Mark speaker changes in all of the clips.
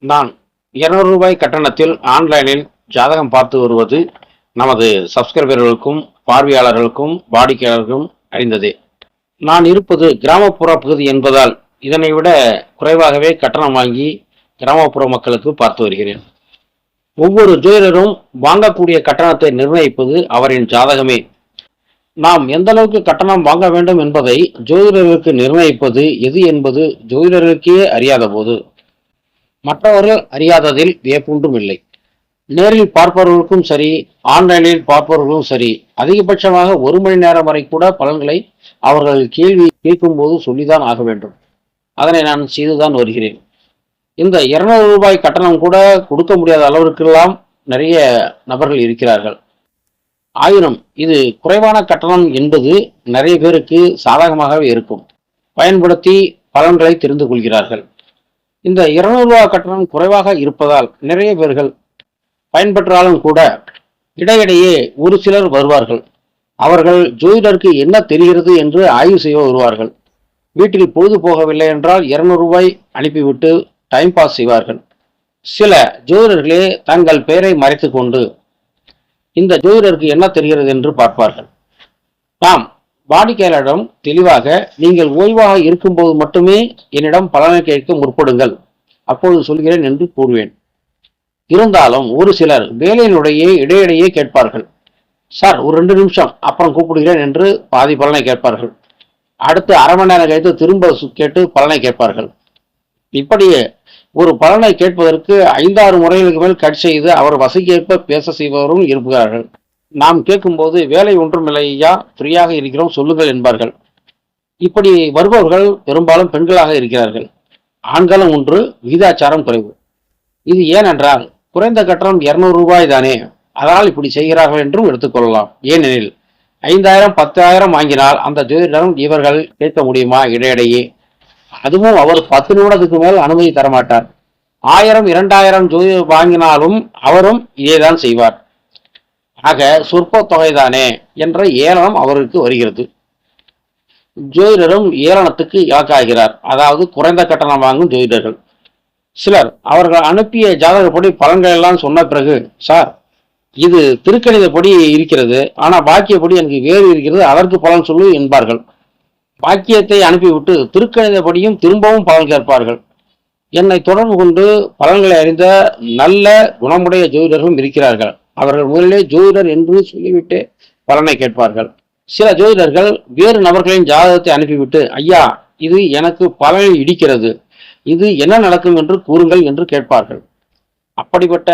Speaker 1: நான் ரூ. 200 கட்டணத்தில் ஆன்லைனில் ஜாதகம் பார்த்து வருவது நமது சப்ஸ்கிரைபர்களுக்கும் பார்வையாளர்களுக்கும் வாடிக்கையாளர்களுக்கும் அறிந்ததே. நான் இருப்பது கிராமப்புற பகுதி என்பதால் இதனை விட குறைவாகவே கட்டணம் வாங்கி கிராமப்புற மக்களுக்கு பார்த்து வருகிறேன். ஒவ்வொரு ஜோதிடரும் வாங்கக்கூடிய கட்டணத்தை நிர்ணயிப்பது அவரின் ஜாதகமே. நாம் எந்த அளவுக்கு கட்டணம் வாங்க வேண்டும் என்பதை ஜோதிடர்களுக்கு நிர்ணயிப்பது எது என்பது ஜோதிடர்களுக்கே அறியாத போது மற்றவர்கள் அறியாததில் வியப்பொன்றும் இல்லை. நேரில் பார்ப்பவர்களுக்கும் சரி, ஆன்லைனில் பார்ப்பவர்களும் சரி, அதிகபட்சமாக 1 மணி நேரம் வரை கூட பலன்களை அவர்கள் கேள்வி கேட்கும் போது சொல்லிதான் ஆக வேண்டும். அதனை நான் செய்துதான் வருகிறேன். இந்த ரூ. 200 கட்டணம் கூட கொடுக்க முடியாத அளவிற்கெல்லாம் நிறைய நபர்கள் இருக்கிறார்கள். ஆயினும் இது குறைவான கட்டணம் என்பது நிறைய பேருக்கு சாதகமாகவே இருக்கும். பயன்படுத்தி பலன்களை தெரிந்து கொள்கிறார்கள். இந்த ரூ. 200 கட்டணம் குறைவாக இருப்பதால் நிறைய பேர்கள் பயன்பெற்றாலும் கூட இடையிடையே ஒரு சிலர் வருவார்கள். அவர்கள் ஜோதிடருக்கு என்ன தெரிகிறது என்று ஆய்வு செய்ய வருவார்கள். வீட்டில் பொழுது போகவில்லை என்றால் ரூ. 200 அனுப்பிவிட்டு டைம் பாஸ் செய்வார்கள். சில ஜோதிடர்களே தங்கள் பெயரை மறைத்து கொண்டு இந்த ஜோதிடருக்கு என்ன தெரிகிறது என்று பார்ப்பார்கள். நாம் வாடிக்கையாளரிடம் தெளிவாக, நீங்கள் ஓய்வாக இருக்கும்போது மட்டுமே என்னிடம் பலனை கேட்க முற்படுங்கள், அப்போது சொல்கிறேன் என்று கூறுவேன். இருந்தாலும் ஒரு சிலர் வேலையினுடைய இடையிடையே கேட்பார்கள். சார், ஒரு 2 நிமிஷம் அப்புறம் கூப்பிடுகிறேன் என்று பாதி பலனை கேட்பார்கள். அடுத்து அரை மணி நேரம் கழித்து திரும்ப கேட்டு பலனை கேட்பார்கள். இப்படியே ஒரு பலனை கேட்பதற்கு 5-6 முறைகளுக்கு மேல் கட் செய்து அவர் வசதிக்கேற்ப பேச செய்பவரும் இருக்கிறார்கள். நாம் கேட்கும்போது வேலை ஒன்றும் இல்லையா, ஃப்ரீயாக இருக்கிறோம் சொல்லுங்கள் என்பார்கள். இப்படி வருபவர்கள் பெரும்பாலும் பெண்களாக இருக்கிறார்கள். ஆண்களும் ஒன்று, விகிதாச்சாரம் குறைவு. இது ஏனென்றால் குறைந்த கட்டணம் ரூ. 200 தானே, அதனால் இப்படி செய்கிறார்கள் என்றும் எடுத்துக்கொள்ளலாம். ஏனெனில் 5000 10,000 வாங்கினால் அந்த ஜோதிடம் இவர்கள் கேட்க முடியுமா இடையிடையே? அதுவும் அவர் 10 நிமிடத்துக்கு மேல் அனுமதி தரமாட்டார். 1000 2000 ஜோதிடம் வாங்கினாலும் அவரும் இதேதான் செய்வார். ஆக சொற்ப தொகைதானே என்ற ஏளனம் அவருக்கு வருகிறது. ஜோதிடரும் ஏளனத்துக்கு இலக்காகிறார். அதாவது குறைந்த கட்டணம் வாங்கும் ஜோதிடர்கள் சிலர் அவர்கள் அனுப்பிய ஜாதகப்படி பலன்கள் எல்லாம் சொன்ன பிறகு, சார், இது திருக்கணிதப்படி இருக்கிறது, ஆனா பாக்கியப்படி எனக்கு வேறு இருக்கிறது, அதற்கு பலன் சொல்லு என்பார்கள். பாக்கியத்தை அனுப்பிவிட்டு திருக்கணிதப்படியும் திரும்பவும் பலன் கேட்பார்கள். என்னை தொடர்பு கொண்டு பலன்களை அறிந்த நல்ல குணமுடைய ஜோதிடர்களும் இருக்கிறார்கள். அவர்கள் முதலிலே ஜோதிடர் என்று சொல்லிவிட்டு பலனை கேட்பார்கள். சில ஜோதிடர்கள் வேறு நபர்களின் ஜாதகத்தை அனுப்பிவிட்டு, ஐயா, இது எனக்கு பலனை இடிக்கிறது, இது என்ன நடக்கும் என்று கூறுங்கள் என்று கேட்பார்கள். அப்படிப்பட்ட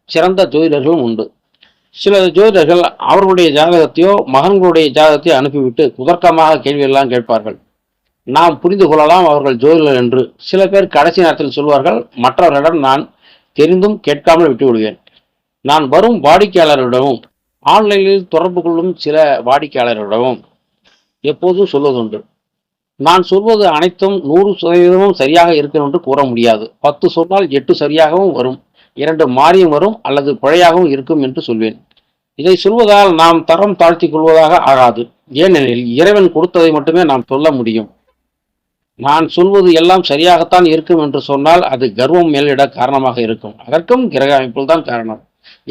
Speaker 1: சிறந்த ஜோதிடர்களும் உண்டு. சில ஜோதிடர்கள் அவர்களுடைய ஜாதகத்தையோ மகன்களுடைய ஜாதகத்தையோ அனுப்பிவிட்டு குதர்க்கமாக கேள்வியெல்லாம் கேட்பார்கள். நாம் புரிந்து கொள்ளலாம் அவர்கள் ஜோதிடர்கள் என்று. சில பேர் கடைசி நேரத்தில் சொல்வார்கள், மற்றவர்களிடம் நான் தெரிந்தும் கேட்காமல் விட்டு விடுவேன். நான் வரும் வாடிக்கையாளர்களிடமும் ஆன்லைனில் தொடர்பு கொள்ளும் சில வாடிக்கையாளர்களிடமும் எப்போதும் சொல்வதுண்டு, நான் சொல்வது அனைத்தும் 100% சரியாக இருக்கும் என்று கூற முடியாது. 10 சொன்னால் 8 சரியாகவும் வரும், 2 மாறியும் வரும், அல்லது பிழையாகவும் இருக்கும் என்று சொல்வேன். இதை சொல்வதால் நாம் தரம் தாழ்த்தி கொள்வதாக ஆகாது. ஏனெனில் இறைவன் கொடுத்ததை மட்டுமே நாம் சொல்ல முடியும். நான் சொல்வது எல்லாம் சரியாகத்தான் இருக்கும் என்று சொன்னால் அது கர்வம் மேலிட காரணமாக இருக்கும். அதற்கும் கிரக அமைப்பில் தான் காரணம்.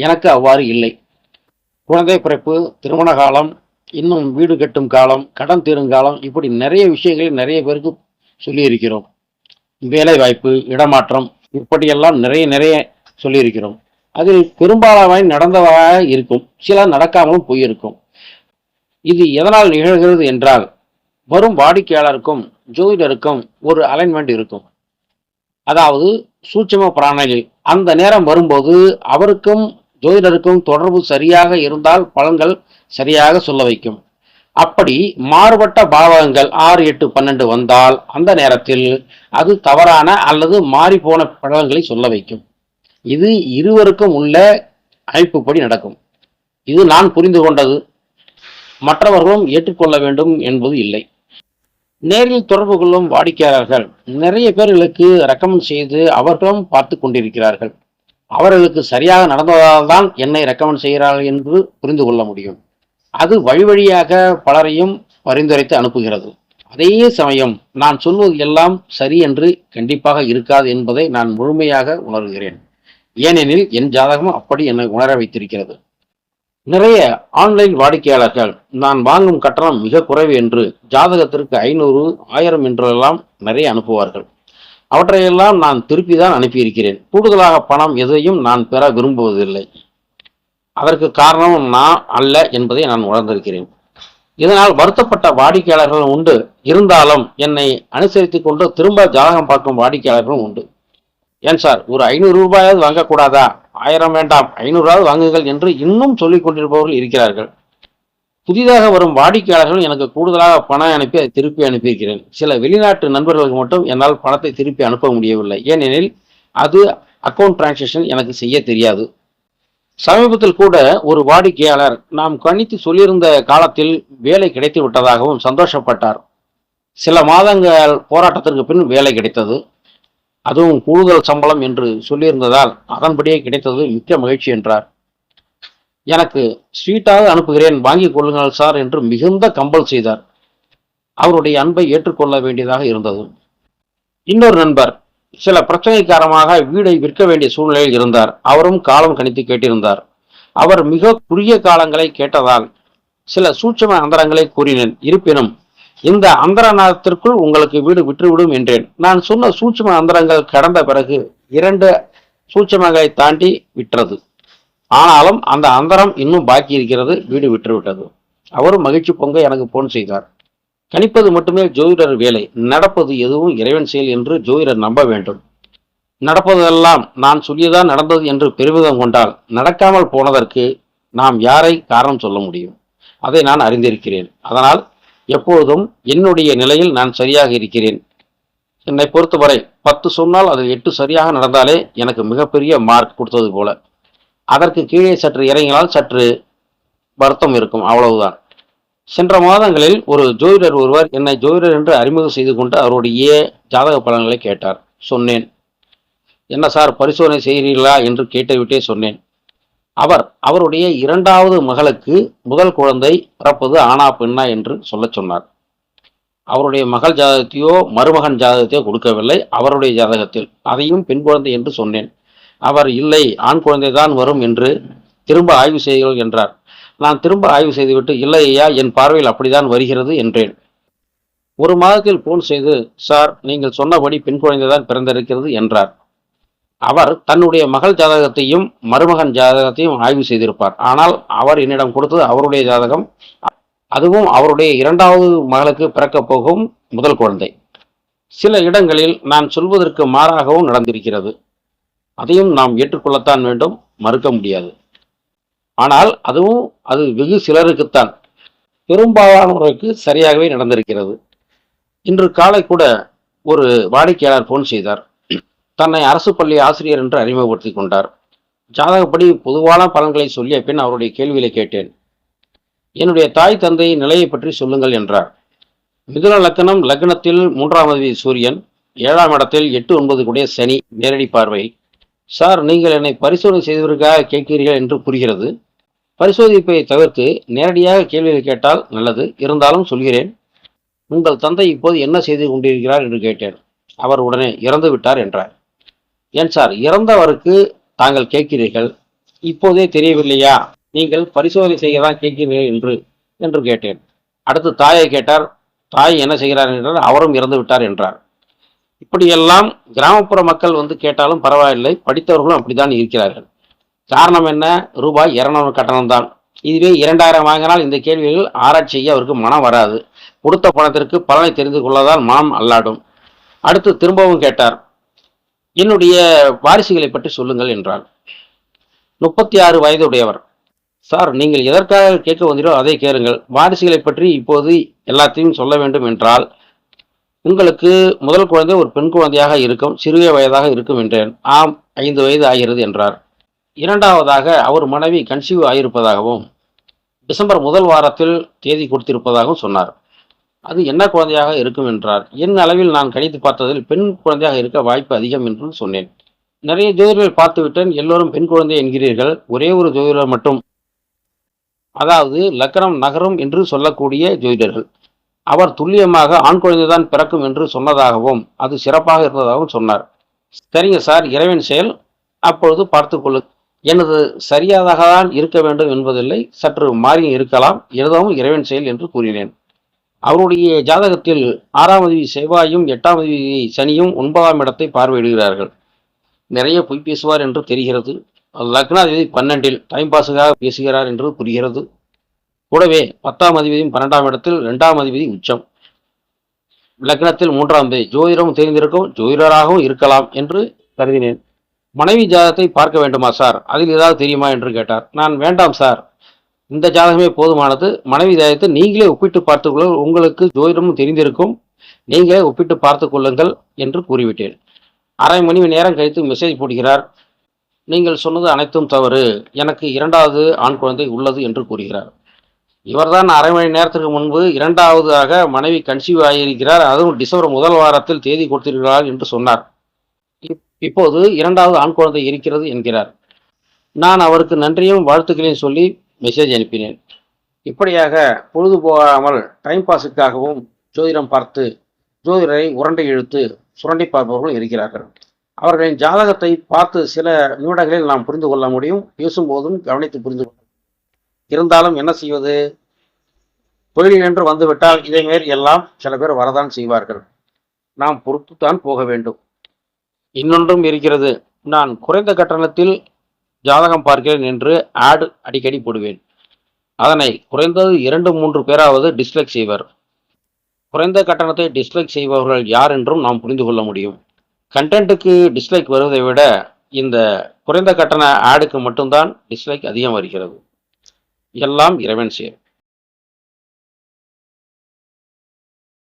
Speaker 1: எனக்கு அவ்வாறு இல்லை. குழந்தை பிறப்பு, திருமண காலம், இன்னும் வீடு கட்டும் காலம், கடன் தீரும் காலம், இப்படி நிறைய விஷயங்களை நிறைய பேருக்கு சொல்லியிருக்கிறோம். வேலை வாய்ப்பு, இடமாற்றம், இப்படியெல்லாம் நிறைய சொல்லியிருக்கிறோம். அதில் பெரும்பாலான நடந்ததாக இருக்கும், சில நடக்காமலும் போயிருக்கும். இது எதனால் நிகழ்கிறது என்றால், வரும் வாடிக்கையாளருக்கும் ஜோதிடருக்கும் ஒரு அலைன்மெண்ட் இருக்கும். அதாவது சூட்சும பிராணனில் அந்த நேரம் வரும்போது அவருக்கும் ஜோதிடருக்கும் தொடர்பு சரியாக இருந்தால் பலன்கள் சரியாக சொல்ல வைக்கும். அப்படி மாறுபட்ட பாவகங்கள் 6 8 12 வந்தால் அந்த நேரத்தில் அது தவறான அல்லது மாறி போன பலன்களை சொல்ல வைக்கும். இது இருவருக்கும் உள்ள அமைப்புப்படி நடக்கும். இது நான் புரிந்து கொண்டது, மற்றவர்களும் ஏற்றுக்கொள்ள வேண்டும் என்பது இல்லை. நேரில் தொடர்பு கொள்ளும் வாடிக்கையாளர்கள் நிறைய பேர்களுக்கு ரெக்கமெண்ட் செய்து அவர்களும் பார்த்து கொண்டிருக்கிறார்கள். அவர்களுக்கு சரியாக நடந்ததால் தான் என்னை ரெக்கமெண்ட் செய்கிறார்கள் என்று புரிந்து கொள்ள முடியும். அது வழி வழியாக பலரையும் பரிந்துரைத்து அனுப்புகிறது. அதே சமயம் நான் சொல்வது எல்லாம் சரி என்று கண்டிப்பாக இருக்காது என்பதை நான் முழுமையாக உணர்கிறேன். ஏனெனில் என் ஜாதகம் அப்படி என்னை உணர வைத்திருக்கிறது. நிறைய ஆன்லைன் வாடிக்கையாளர்கள் நான் வாங்கும் கட்டணம் மிக குறைவு என்று ஜாதகத்திற்கு 500, 1000 என்றெல்லாம் நிறைய அனுப்புவார்கள். அவற்றையெல்லாம் நான் திருப்பி தான் அனுப்பியிருக்கிறேன். கூடுதலாக பணம் எதையும் நான் பெற விரும்புவதில்லை. அதற்கு காரணம் நான் அல்ல என்பதை நான் உணர்ந்திருக்கிறேன். இதனால் வருத்தப்பட்ட வாடிக்கையாளர்களும் உண்டு. இருந்தாலும் என்னை அனுசரித்துக் கொண்டு திரும்ப ஜாதகம் பார்க்கும் வாடிக்கையாளர்களும் உண்டு. ஏன் சார், ஒரு 500 ரூபாயாவது வாங்கக்கூடாதா? 1000 வேண்டாம், 500ஆவது வாங்குங்கள் என்று இன்னும் சொல்லிக் கொண்டிருப்பவர்கள் இருக்கிறார்கள். புதிதாக வரும் வாடிக்கையாளர்கள் எனக்கு கூடுதலாக பணம் அனுப்பி அதை திருப்பி அனுப்பியிருக்கிறேன். சில வெளிநாட்டு நண்பர்களுக்கு மட்டும் என்னால் பணத்தை திருப்பி அனுப்ப முடியவில்லை. ஏனெனில் அது அக்கவுண்ட் டிரான்சாக்ஷன் எனக்கு செய்ய தெரியாது. சமீபத்தில் கூட ஒரு வாடிக்கையாளர் நாம் கணித்து சொல்லியிருந்த காலத்தில் வேலை கிடைத்து விட்டதாகவும் சந்தோஷப்பட்டார். சில மாதங்கள் போராட்டத்திற்கு பின் வேலை கிடைத்தது. அதுவும் கூடுதல் சம்பளம் என்று சொல்லியிருந்ததால் அதன்படியே கிடைத்தது, மிக்க மகிழ்ச்சி என்றார். எனக்கு ஸ்வீட்டாக அனுப்புகிறேன், வாங்கிக் கொள்ளுங்கள் சார் என்று மிகுந்த கம்பல் செய்தார். அவருடைய அன்பை ஏற்றுக்கொள்ள வேண்டியதாக இருந்தது. இன்னொரு நண்பர் சில பிரச்சனை காரணமாக வீடை விற்க வேண்டிய சூழ்நிலையில் இருந்தார். அவரும் காலம் கணித்து கேட்டிருந்தார். அவர் மிக குறுகிய காலங்களை கேட்டதால் சில சூட்சும அந்தரங்களை கூறினேன். இருப்பினும் இந்த அந்தரத்திற்குள் உங்களுக்கு வீடு விற்றுவிடும் என்றேன். நான் சொன்ன சூட்சும அந்தரங்கள் கடந்த பிறகு 2 சூட்சுமங்களை தாண்டி விற்றது. ஆனாலும் அந்த அந்தரம் இன்னும் பாக்கி இருக்கிறது. வீடு விற்றுவிட்டது. அவரும் மகிழ்ச்சி பொங்க எனக்கு போன் செய்தார். கணிப்பது மட்டுமே ஜோதிடர் வேலை. நடப்பது எதுவும் இறைவன் செயல் என்று ஜோதிடர் நம்ப வேண்டும். நடப்பதெல்லாம் நான் சொல்லியதான் நடந்தது என்று பெருமிதம் கொண்டால் நடக்காமல் போனதற்கு நாம் யாரை காரணம் சொல்ல முடியும்? அதை நான் அறிந்திருக்கிறேன். அதனால் எப்பொழுதும் என்னுடைய நிலையில் நான் சரியாக இருக்கிறேன். என்னை பொறுத்தவரை 10 சொன்னால் அதில் 8 சரியாக நடந்தாலே எனக்கு மிகப்பெரிய மார்க் கொடுத்தது போல. அதற்கு கீழே சற்று இறங்கினால் சற்று வருத்தம் இருக்கும், அவ்வளவுதான். சென்ற மாதங்களில் ஒரு ஜோதிடர் ஒருவர் என்னை ஜோதிடர் என்று அறிமுகம் செய்து கொண்டு அவருடைய ஜாதக பலன்களை கேட்டார். சொன்னேன், என்ன சார் பரிசோதனை செய்கிறீர்களா என்று கேட்டுவிட்டே சொன்னேன். அவருடைய 2வது மகளுக்கு முதல் குழந்தை பிறப்பது ஆனா பெண்ணா என்று சொல்ல சொன்னார். அவருடைய மகள் ஜாதகத்தையோ மருமகன் ஜாதகத்தையோ கொடுக்கவில்லை, அவருடைய ஜாதகத்தில் அதையும் பெண் குழந்தை என்று சொன்னேன். அவர் இல்லை, ஆண் குழந்தை தான் வரும் என்று திரும்ப ஆய்வு செய்கிறோம் என்றார். நான் திரும்ப ஆய்வு செய்துவிட்டு இல்லை ஐயா, என் பார்வையில் அப்படிதான் வருகிறது என்றேன். 1 மாதத்தில் போன் செய்து, சார் நீங்கள் சொன்னபடி பெண் குழந்தை தான் பிறந்திருக்கிறது என்றார். அவர் தன்னுடைய மகள் ஜாதகத்தையும் மருமகன் ஜாதகத்தையும் ஆய்வு செய்திருப்பார். ஆனால் அவர் என்னிடம் கொடுத்தது அவருடைய ஜாதகம். அதுவும் அவருடைய 2வது மகளுக்கு பிறக்கப் போகும் முதல் குழந்தை. சில இடங்களில் நான் சொல்வதற்கு மாறாகவும் நடந்திருக்கிறது. அதையும் நாம் ஏற்றுக்கொள்ளத்தான் வேண்டும், மறுக்க முடியாது. ஆனால் அது வெகு சிலருக்குத்தான், பெரும்பாலானவர்களுக்கு சரியாகவே நடந்திருக்கிறது. இன்று காலை கூட ஒரு வாடிக்கையாளர் போன் செய்தார். தன்னை அரசு பள்ளி ஆசிரியர் என்று அறிமுகப்படுத்திக் கொண்டார். ஜாதகப்படி பொதுவான பலன்களை சொல்லிய பின் அவருடைய கேள்விகளை கேட்டேன். என்னுடைய தாய் தந்தை நிலையை பற்றி சொல்லுங்கள் என்றார். மிதுன லக்னம், லக்னத்தில் 3ஆம் அதிபதி சூரியன், 7ஆம் இடத்தில் 8, 9 கூடிய சனி நேரடி பார்வை. சார், நீங்கள் என்னை பரிசோதனை செய்வதற்காக கேட்கிறீர்கள் என்று புரிகிறது. பரிசோதிப்பை தவிர்த்து நேரடியாக கேள்விகள் கேட்டால் நல்லது. இருந்தாலும் சொல்கிறேன். உங்கள் தந்தை இப்போது என்ன செய்து கொண்டிருக்கிறார் என்று கேட்டேன். அவர் உடனே இறந்து விட்டார் என்றார். ஏன் சார், இறந்தவருக்கு தாங்கள் கேட்கிறீர்கள், இப்போதே தெரியவில்லையா? நீங்கள் பரிசோதனை செய்யதான் கேட்கிறீர்கள் என்று கேட்டேன். அடுத்து தாயை கேட்டார். தாய் என்ன செய்கிறார் என்றால் அவரும் இறந்து விட்டார் என்றார். இப்படியெல்லாம் கிராமப்புற மக்கள் வந்து கேட்டாலும் பரவாயில்லை, படித்தவர்களும் அப்படித்தான் இருக்கிறார்கள். காரணம் என்ன? ரூபாய் 200 கட்டணம் தான். இதுவே 2000 வாங்கினால் இந்த கேள்விகள் ஆராய்ச்சி செய்ய அவருக்கு மனம் வராது. கொடுத்த பணத்திற்கு பலனை தெரிந்து கொள்ளதான் மனம் அல்லாடும். அடுத்து திரும்பவும் கேட்டார். என்னுடைய வாரிசுகளை பற்றி சொல்லுங்கள் என்றார். 36 வயது உடையவர். சார், நீங்கள் எதற்காக கேட்க வந்தீரோ அதை கேளுங்கள். வாரிசுகளை பற்றி இப்போது எல்லாத்தையும் சொல்ல வேண்டும் என்றால், உங்களுக்கு முதல் குழந்தை ஒரு பெண் குழந்தையாக இருக்கும், சிறிய வயதாக இருக்கும் என்றேன். ஆம், 5 வயது ஆகிறது என்றார். 2வதாக அவர் மனைவி கன்சீவ் ஆகியிருப்பதாகவும் டிசம்பர் முதல் வாரத்தில் தேதி கொடுத்திருப்பதாகவும் சொன்னார். அது என்ன குழந்தையாக இருக்கும் என்றார். என் அளவில் நான் கணித்து பார்த்ததில் பெண் குழந்தையாக இருக்க வாய்ப்பு அதிகம் என்று சொன்னேன். நிறைய ஜோதிடர்கள் பார்த்துவிட்டேன், எல்லோரும் பெண் குழந்தை என்கிறீர்கள். ஒரே ஒரு ஜோதிடர் மட்டும், அதாவது லக்னம் நகரம் என்று சொல்லக்கூடிய ஜோதிடர்கள், அவர் துல்லியமாக ஆண் குழந்தைதான் பிறக்கும் என்று சொன்னதாகவும் அது சிறப்பாக இருந்ததாகவும் சொன்னார். சரிங்க சார், இறைவன் செயல், அப்பொழுது பார்த்துக் கொள்ளு. எனது சரியாதாக தான் இருக்க வேண்டும் என்பதில்லை, சற்று மாறியும் இருக்கலாம், எழுதவும் இறைவன் செயல் என்று கூறினேன். அவருடைய ஜாதகத்தில் 6ஆம் அதிபதி செவ்வாயும் 8ஆம் அதிபதி சனியும் 9ஆம் இடத்தை பார்வையிடுகிறார்கள். நிறைய பொய் பேசுவார் என்று தெரிகிறது. லக்னாதிபதி 12இல் டைம் பாஸுக்காக பேசுகிறார் என்று புரிகிறது. கூடவே 10ஆம் அதிபதியும் 12ஆம் இடத்தில் 2ஆம் அதிபதி உச்சம். லக்னத்தில் 3ஆம் தேதி ஜோதிடமும் தெரிந்திருக்கும், ஜோதிடராகவும் இருக்கலாம் என்று கருதினேன். மனைவி ஜாதகத்தை பார்க்க வேண்டுமா சார், அதில் ஏதாவது தெரியுமா என்று கேட்டார். நான் வேண்டாம் சார், இந்த ஜாதகமே போதுமானது, மனைவி ஜாதகத்தை நீங்களே ஒப்பிட்டு பார்த்துக் கொள்ளுங்கள், உங்களுக்கு ஜோதிடமும் தெரிந்திருக்கும், நீங்களே ஒப்பிட்டு பார்த்துக் கொள்ளுங்கள் என்று கூறிவிட்டேன். அரை மணி நேரம் கழித்து மெசேஜ் போடுகிறார். நீங்கள் சொன்னது அனைத்தும் தவறு, எனக்கு 2வது ஆண் குழந்தை உள்ளது என்று கூறுகிறார். இவர்தான் அரை மணி நேரத்திற்கு முன்பு 2வதாக மனைவி கன்சீவ் ஆகியிருக்கிறார், அதுவும் டிசம்பர் 1 வாரத்தில் தேதி கொடுத்திருக்கிறார் என்று சொன்னார். இப்போது 2வது ஆண் குழந்தை இருக்கிறது என்கிறார். நான் அவருக்கு நன்றியும் வாழ்த்துக்களையும் சொல்லி மெசேஜ் அனுப்பினேன். இப்படியாக பொழுது போகாமல் டைம் பாஸுக்காகவும் ஜோதிடம் பார்த்து ஜோதிடரை உரண்டை இழுத்து சுரண்டி பார்ப்பவர்கள் இருக்கிறார்கள். அவர்களின் ஜாதகத்தை பார்த்து சில நிமிடங்களில் நாம் புரிந்து கொள்ள முடியும், பேசும்போதும் கவனித்து புரிந்து கொள்ள. இருந்தாலும் என்ன செய்வது, தொழில் என்று வந்துவிட்டால் இதேமாரி எல்லாம் சில பேர் வரதான் செய்வார்கள். நாம் பொறுத்துத்தான் போக வேண்டும். இன்னொன்றும் இருக்கிறது, நான் குறைந்த கட்டணத்தில் ஜாதகம் பார்க்கிறேன் என்று ஆட் அடிக்கடி போடுவேன். அதனை குறைந்தது 2-3 பேராவது டிஸ்லைக் செய்வர். குறைந்த கட்டணத்தை டிஸ்லைக் செய்பவர்கள் யார் என்றும் நாம் புரிந்து கொள்ள முடியும். கண்டென்ட்டுக்கு டிஸ்லைக் வருவதை விட இந்த குறைந்த கட்டண ஆடுக்கு மட்டும்தான் டிஸ்லைக் அதிகம் வருகிறது. எல்லாம் இறைவன் செயல்.